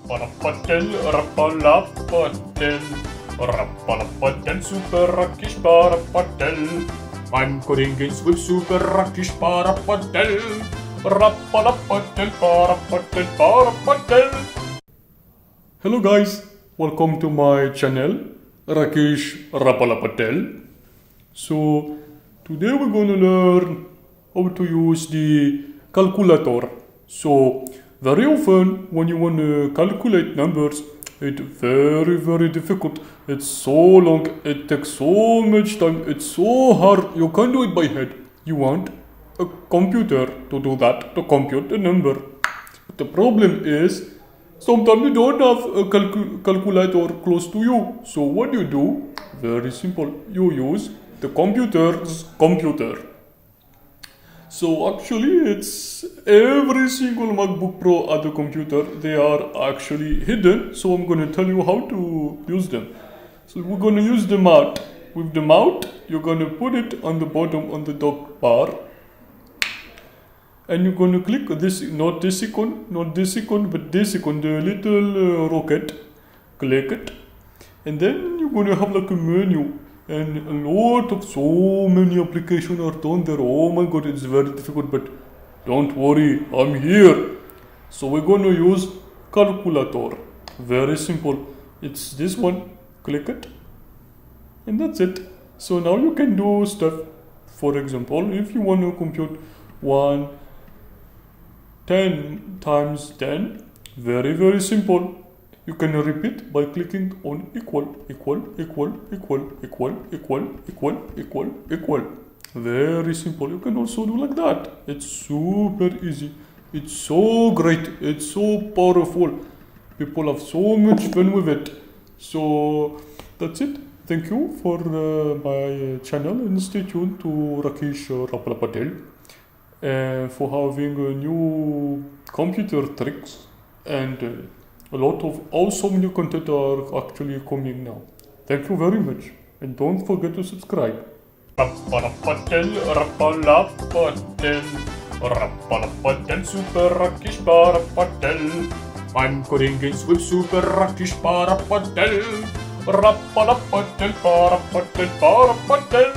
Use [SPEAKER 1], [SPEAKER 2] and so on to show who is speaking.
[SPEAKER 1] Rappalapatel, rappalapatel, rappalapatel, super rakish parapatel. I'm coding games with super rakish parapatel. Rappalapatel, parapatel, parapatel. Hello guys, welcome to my channel, Rakesh Rappalapatel. So today we're going to learn how to use the calculator. So very often when you want to calculate numbers, it's very difficult. It's so long, it takes so much time, it's so hard, you can't do it by head. You want a computer to do that, to compute the number. But the problem is, sometimes you don't have a calculator close to you. So what do? Very simple, you use the computer's computer. So actually it's every single MacBook Pro at the computer, they are actually hidden. So I'm going to tell you how to use them. So we're going to use the mouse. With the mouse, you're going to put it on the bottom on the dock bar. And you're going to click this, not this icon, but this icon, the little rocket. Click it. And then you're going to have like a menu. And so many applications are down there. Oh my god, it's very difficult, but don't worry, I'm here. So we're going to use calculator. Very simple. It's this one. Click it. And that's it. So now you can do stuff. For example, if you want to compute 10 times 10, very simple. You can repeat by clicking on equal. Very simple. You can also do like that. It's super easy. It's so great. It's so powerful. People have so much fun with it. So that's it. Thank you for my channel and stay tuned to Rakesh Rappalapatel for having new computer tricks and a lot of awesome new content are actually coming now. Thank you very much. And don't forget to subscribe. Rappalapatel, rappalapatel, rappalapatel, super rakish parapatel. I'm coding games with super rakish parapatel. Rappalapatel, parapatel, parapatel.